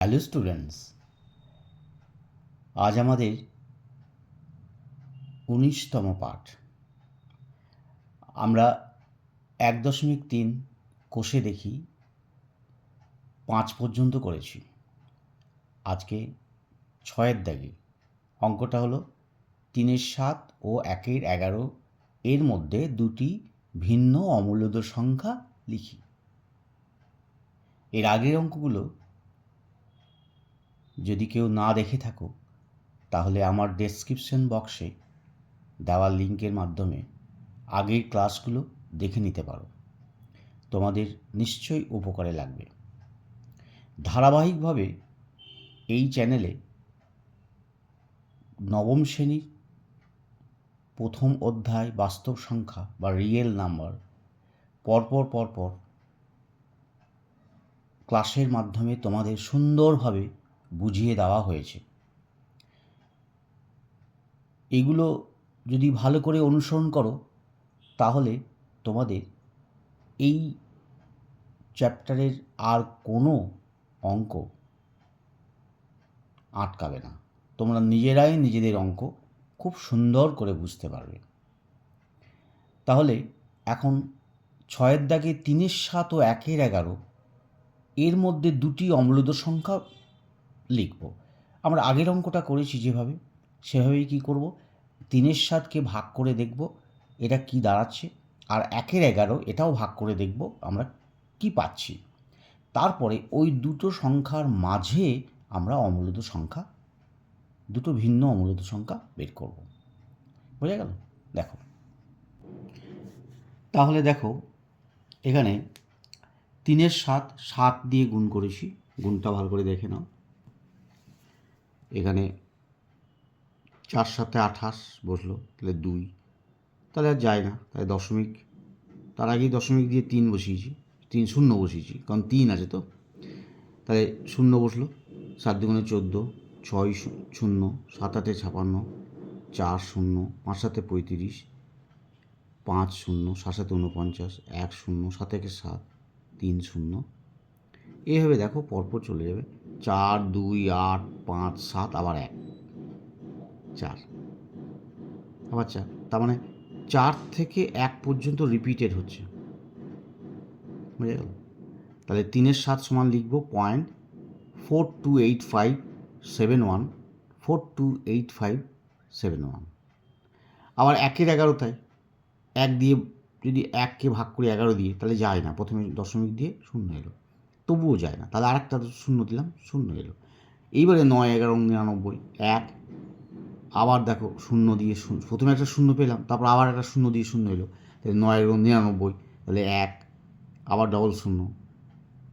Hello students, আজ আমাদের ১৯তম পাঠ। আমরা ১.৩ কোষে দেখি ৫ পর্যন্ত করেছি। আজকে ৬-এর দাগে অঙ্কটা হলো ৩-৭ ও ১-১১ এর মধ্যে দুটি ভিন্ন অমূল্যদ সংখ্যা লিখি। এর আগের অঙ্কগুলো যদি কেউ না দেখে থাকো তাহলে আমার ডেসক্রিপশন বক্সে দেওয়া লিঙ্কের মাধ্যমে আগের ক্লাসগুলো দেখে নিতে পারো। তোমাদের নিশ্চয়ই উপকারে লাগবে। ধারাবাহিকভাবে এই চ্যানেলে নবম শ্রেণীর প্রথম অধ্যায় বাস্তব সংখ্যা বা রিয়েল নাম্বার পরপর ক্লাসের মাধ্যমে তোমাদের সুন্দরভাবে বুঝিয়ে দেওয়া হয়েছে। এগুলো যদি ভালো করে অনুসরণ করো তাহলে তোমাদের এই চ্যাপ্টারের আর কোনো অঙ্ক আটকাবে না। তোমরা নিজেরাই নিজেদের অঙ্ক খুব সুন্দর করে বুঝতে পারবে। তাহলে এখন ৬-এর দাগে ৩-৭ ও ১-১১ এর মধ্যে দুটি অম্লদ সংখ্যা লিখব। আমরা আগের অঙ্কটা করেছি যেভাবে, সেভাবেই কী করব, ৩-৭কে ভাগ করে দেখব এটা কি দাঁড়াচ্ছে, আর ১-১১ এটাও ভাগ করে দেখব আমরা কি পাচ্ছি। তারপরে ওই দুটো সংখ্যার মাঝে আমরা অমূল্যদ সংখ্যা, দুটো ভিন্ন অমূল্যদ সংখ্যা বের করব। বোঝা গেল? দেখো, তাহলে দেখো এখানে ৩-৭ ৭ দিয়ে গুণ করেছি, গুণটা ভালো করে দেখে নাও। এখানে ৪-৭ 28 বসলো, তাহলে ২, তাহলে আর যায় না, তাহলে দশমিক, তার আগেই দশমিক দিয়ে ৩ বসিয়েছি, ৩ শূন্য বসিয়েছি, কারণ ৩ আছে তো, তাহলে শূন্য বসলো। ৭ দুগুণে ১৪, ৬ শূন্য, ৭ ৮ ৫৬, ৪ শূন্য, ৫ ৭ ৩৫, ৫ শূন্য, ৭ ৭ ৪৯, ১ শূন্য, ৭ ১ ৭, ৩ শূন্য। এইভাবে দেখো পরপর চলে যাবে। ৪ ২ ৮ ৫ ৭, আবার ১ ৪, আবার ৪, তার মানে ৪ থেকে ১ পর্যন্ত রিপিটেড হচ্ছে। বুঝে গেল? তাহলে ৩-৭ সমান লিখব 0.428571, 428571। আবার ১-১১ তাই ১ দিয়ে যদি ১কে ভাগ করি ১১ দিয়ে, তাহলে যায় না, প্রথমে দশমিক দিয়ে শূন্য এলো, তবুও যায় না, তাহলে আরেকটা শূন্য দিলাম, শূন্য এলো। এইবারে ৯-১১-৯৯, ১, আবার দেখো শূন্য দিয়ে প্রথমে একটা শূন্য পেলাম, তারপর আবার একটা শূন্য দিয়ে শূন্য এলো, তাহলে ৯-১১-৯৯, তাহলে ১, আবার ডবল শূন্য,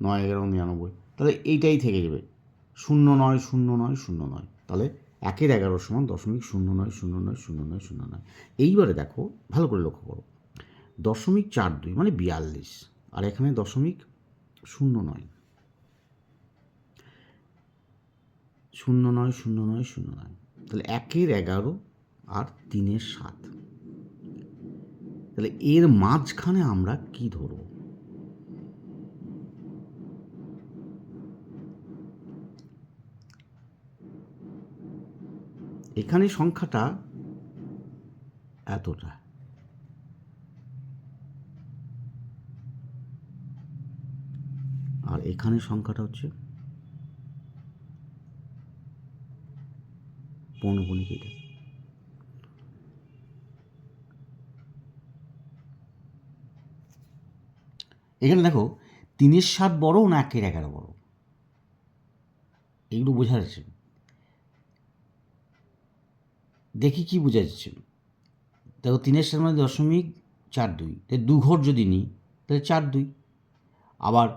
৯-১১-৯৯, তাহলে এইটাই থেকে যাবে ০৯-০৯-০৯, তাহলে ১-১১ সমান 0.09090909। এইবারে দেখো ভালো করে লক্ষ্য করো, 0.42 মানে ৪২, আর এখানে 0.09, ০৯-০৯-০৯, তাহলে ১-১১ আর ৩-৭, তাহলে এর মাঝখানে আমরা কি ধরব? এখানে সংখ্যাটা এতটা, আর এখানে সংখ্যাটা হচ্ছে পৌনঃপুনিক এটা। এখানে দেখো ৩-৭ বড় না ১-১১ বড়, এগুলো বোঝা যাচ্ছে। দেখি কি বোঝা যাচ্ছে। দেখো ৩-৭ মানে 0.42, তাই ২ ঘর যদি নিই তাহলে ৪-২, আবার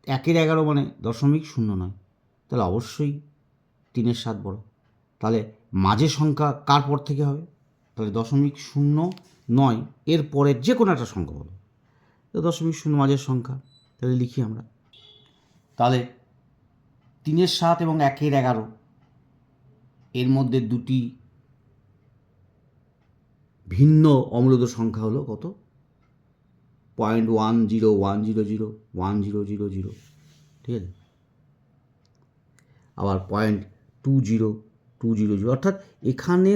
১-১১ মানে 0.09, তাহলে অবশ্যই ৩-৭ বড়। তাহলে মাঝের সংখ্যা কার পর থেকে হবে? তাহলে 0.09 এর পরের যে কোনো একটা সংখ্যা বলো, তো 0.0 মাঝের সংখ্যা, তাহলে লিখি আমরা। তাহলে ৩-৭ এবং ১-১১ এর মধ্যে দুটি ভিন্ন অমূল্যদ সংখ্যা হলো কত? 0.10100100, ঠিক আছে? আবার 0.20200, অর্থাৎ এখানে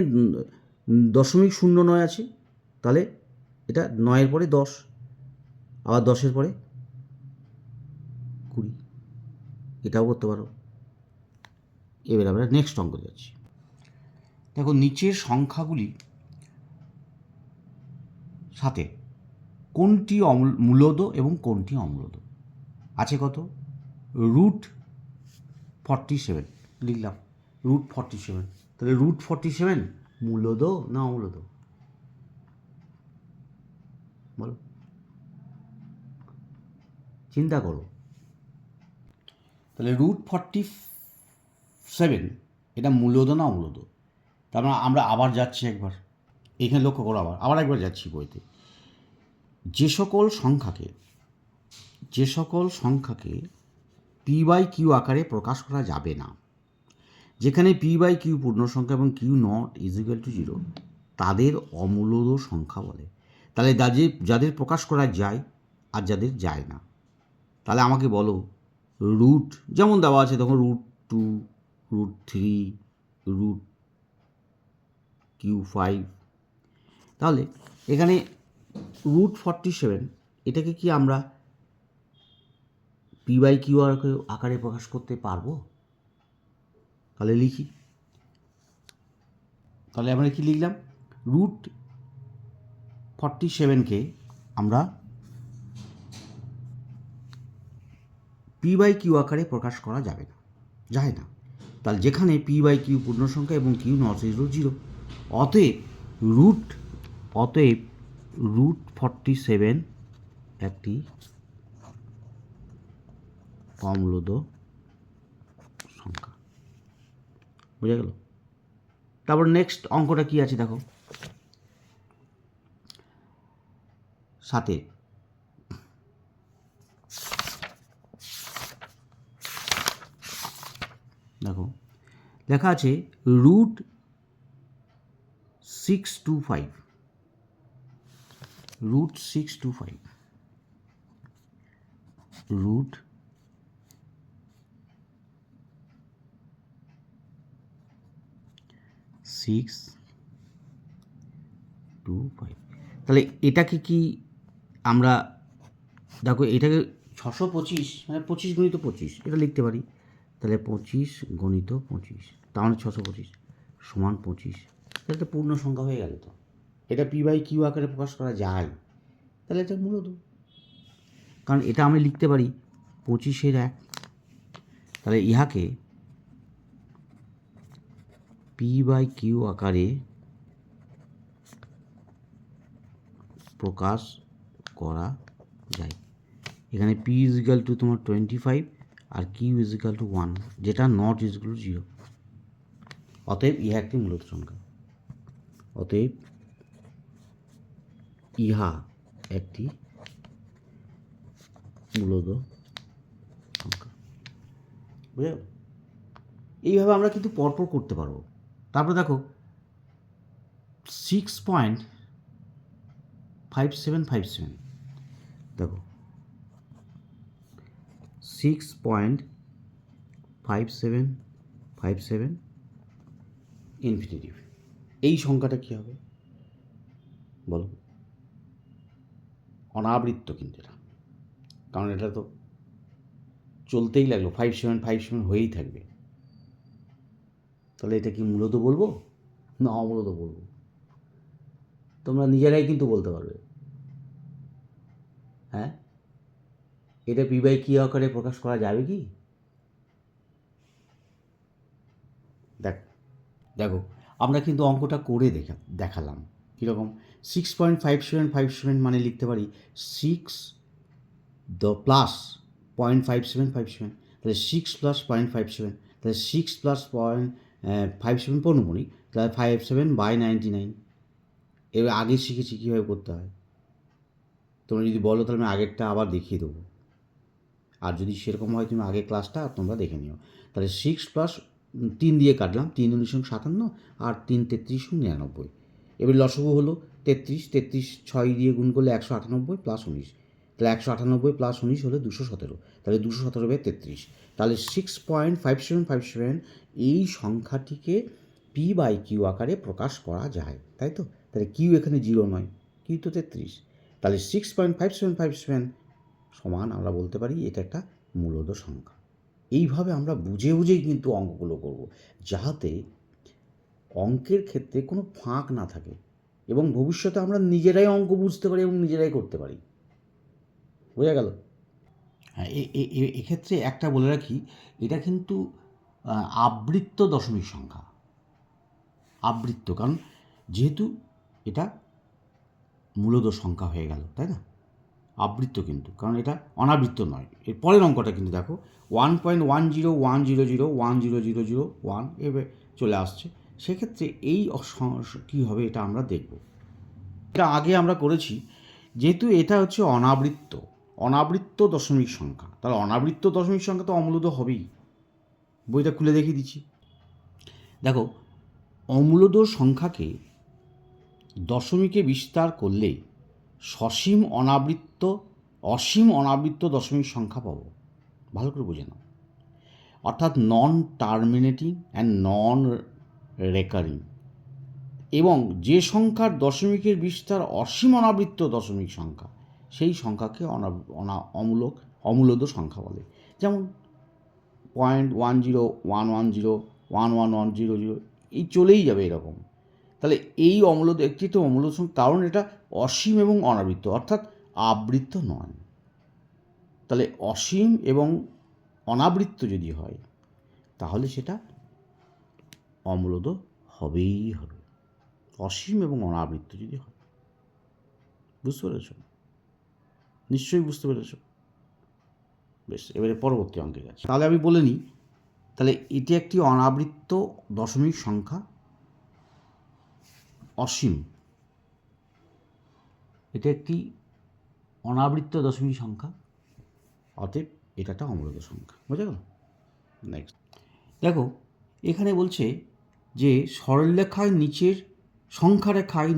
0.09 আছে, তাহলে এটা 9-এর পরে 10, আবার 10-এর পরে 20, এটাও করতে পারো। এবার আমরা নেক্সট অঙ্ক যাচ্ছি। দেখো নিচের সংখ্যাগুলি সাথে কোনটি মূলদ এবং কোনটি অমূলদ আছে? কত? √47 লিখলাম, √47, তাহলে √47 মূলদ না অমূলদ বলো, চিন্তা করো। তাহলে √47 এটা মূলদ না অমূলদ? তার মানে আমরা আবার যাচ্ছি একবার, এখানে লক্ষ্য করো, আবার একবার যাচ্ছি বইতে। যে সকল সংখ্যাকে p/q আকারে প্রকাশ করা যাবে না, যেখানে p/q পূর্ণ সংখ্যা এবং q নট ইজিক্যাল টু 0, তাদের অমূলদ সংখ্যা বলে। তাহলে যাদের প্রকাশ করা যায় আর যাদের যায় না, তাহলে আমাকে বলো রুট যেমন দেওয়া আছে তখন √2, √3, √Q5, তাহলে এখানে √47 এটাকে কি আমরা p/q আকারে প্রকাশ করতে পারবো? তাহলে লিখি, তাহলে আমরা কি লিখলাম? √47কে আমরা p/q আকারে প্রকাশ করা যায় না, তাহলে যেখানে p/q পূর্ণ সংখ্যা এবং q নট ইজিক্যাল টু 0, অতএব √47 একটি অমূলদ সংখ্যা। বুঝা গেল? তারপর নেক্সট অঙ্কটা কি আছে দেখো, সাথে দেখো লেখা আছে √625, √625, √625, তাহলে এটাকে কি আমরা দেখো এটাকে 625 মানে 25 গুণিত 25 এটা লিখতে পারি, তাহলে 25 গুণিত 25, তার মানে 625 সমান 25, তাহলে তো পূর্ণ সংখ্যা হয়ে গেল। তো এটা p/q আকারে প্রকাশ করা যায়, তাহলে এটা মূলদ, কারণ এটা আমি লিখতে পারি 25/1, তাহলে ইহাকে p/q আকারে প্রকাশ করা যায়। এখানে p ইজিক্যাল টু তোমার 25 আর q ইজিক্যাল টু 1, যেটা নট ইজিক্যাল টু 0, অতএব ইহা একটি মূলদ সংখ্যা। অতএব ইহা একটি মূলদ সংখ্যা। বুঝে? এইভাবে আমরা কিন্তু পরপর করতে পারবো। তারপর দেখো 6.5757, দেখো 6.5757 ইনফিনিটিভ, এই সংখ্যাটা কী হবে বলো? অনাবৃত্ত কিন্তু এটা, কারণ এটা তো চলতেই লাগলো, 5757 হয়েই থাকবে। তাহলে এটা কি মূলত বলবো না অমূলত বলবো? তোমরা নিজেরাই কিন্তু বলতে পারবে। হ্যাঁ, এটা p/q আকারে প্রকাশ করা যাবে কি? দেখো আমরা কিন্তু অঙ্কটা করে দেখালাম কীরকম। 6.5757 মানে লিখতে পারি 6 প্লাস 0.5757, তাহলে 6 প্লাস 0.57, তাহলে 6 প্লাস 0.57 পনেরোমণি, তাহলে 57/99। এবার আগে শিখেছি কীভাবে করতে হয়, তোমরা যদি বলো তাহলে আমি আগেরটা আবার দেখিয়ে দেবো, আর যদি সেরকম হয় তুমি আগের ক্লাসটা তোমরা দেখে নিও। তাহলে 6 প্লাস 3 দিয়ে কাটলাম, 3 × 57 আর 3 × 33 = 99। এবার লসগু হলো 33, 6 দিয়ে গুণ করলে 198 প্লাস 19, তাহলে 198 প্লাস 19 হলে 217, তাহলে 217/33। তাহলে 6.5757 এই সংখ্যাটিকে p/q আকারে প্রকাশ করা যায়, তাই তো? তাহলে কিউ এখানে 0 নয়, কিউ তো 33। তাহলে 6.5757 সমান আমরা বলতে পারি এটা একটা মূলদ সংখ্যা। এইভাবে আমরা বুঝে বুঝেই কিন্তু অঙ্কগুলো করব, যাতে অঙ্কের ক্ষেত্রে কোনো ফাঁক না থাকে এবং ভবিষ্যতে আমরা নিজেরাই অঙ্ক বুঝতে পারি এবং নিজেরাই করতে পারি। বোঝা গেল? হ্যাঁ, এক্ষেত্রে একটা বলে রাখি, এটা কিন্তু আবৃত্ত দশমিক সংখ্যা। আবৃত্ত, কারণ যেহেতু এটা মূলদ সংখ্যা হয়ে গেল, তাই না? আবৃত্ত কিন্তু, কারণ এটা অনাবৃত্ত নয়। এর পরের অঙ্কটা কিন্তু দেখো 1.1010010001 এভাবে চলে আসছে। সেক্ষেত্রে এই কী হবে এটা আমরা দেখব। এটা আগে আমরা করেছি, যেহেতু এটা হচ্ছে অনাবৃত্ত দশমিক সংখ্যা, তাহলে অনাবৃত্ত দশমিক সংখ্যা তো অমূলদ হবেই। বইটা খুলে দেখিয়ে দিচ্ছি। দেখো, অমূলদ সংখ্যাকে দশমিকে বিস্তার করলে অসীম অনাবৃত্ত দশমিক সংখ্যা পাবো। ভালো করে বুঝে নাও। অর্থাৎ নন টার্মিনেটিং অ্যান্ড নন রেকারিং। এবং যে সংখ্যার দশমিকের বিস্তার অসীম অনাবৃত্ত দশমিক সংখ্যা, সেই সংখ্যাকে অমূলদ সংখ্যা বলে। যেমন 0.1011011100 এই চলেই যাবে এরকম। তাহলে এই একটি তো অমূলদ সংখ্যা, কারণ এটা অসীম এবং অনাবৃত্ত, অর্থাৎ আবৃত্ত নয়। তাহলে অসীম এবং অনাবৃত্ত যদি হয় তাহলে সেটা অমূলদ হবেই হবে, অসীম এবং অনাবৃত্ত যদি হয়। বুঝতে পেরেছ? নিশ্চয়ই বুঝতে পেরেছ। বেশ, এবারে পরবর্তী অঙ্কে যাচ্ছি। তাহলে আমি বলে নিই, তাহলে এটি একটি অনাবৃত্ত দশমিক সংখ্যা, অসীম। এটা একটি অনাবৃত্ত দশমিক সংখ্যা, অতএব এটা একটা অমূলদ সংখ্যা। বোঝা গেল? নেক্সট দেখো, এখানে বলছে যে সরলরেখায়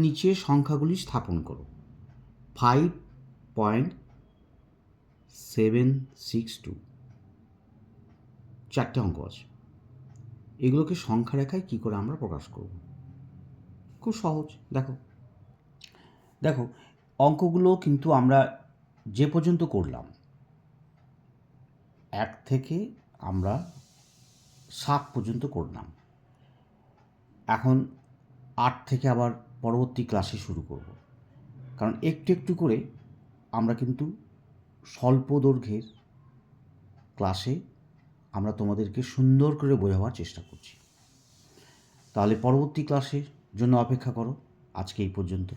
নিচের সংখ্যাগুলি স্থাপন করো। 5.762 চারটে অঙ্ক আছে। এগুলোকে সংখ্যা রেখায় কী করে আমরা প্রকাশ করব? খুব সহজ। দেখো অঙ্কগুলো কিন্তু আমরা যে পর্যন্ত করলাম 1 থেকে আমরা 7 পর্যন্ত করলাম। এখন 8 থেকে আবার পরবর্তী ক্লাসে শুরু করব, কারণ একটু একটু করে আমরা কিন্তু স্বল্প দৈর্ঘ্যের ক্লাসে আমরা তোমাদেরকে সুন্দর করে বোঝাবার চেষ্টা করছি। তাহলে পরবর্তী ক্লাসের জন্য অপেক্ষা করো। আজকে এই পর্যন্ত।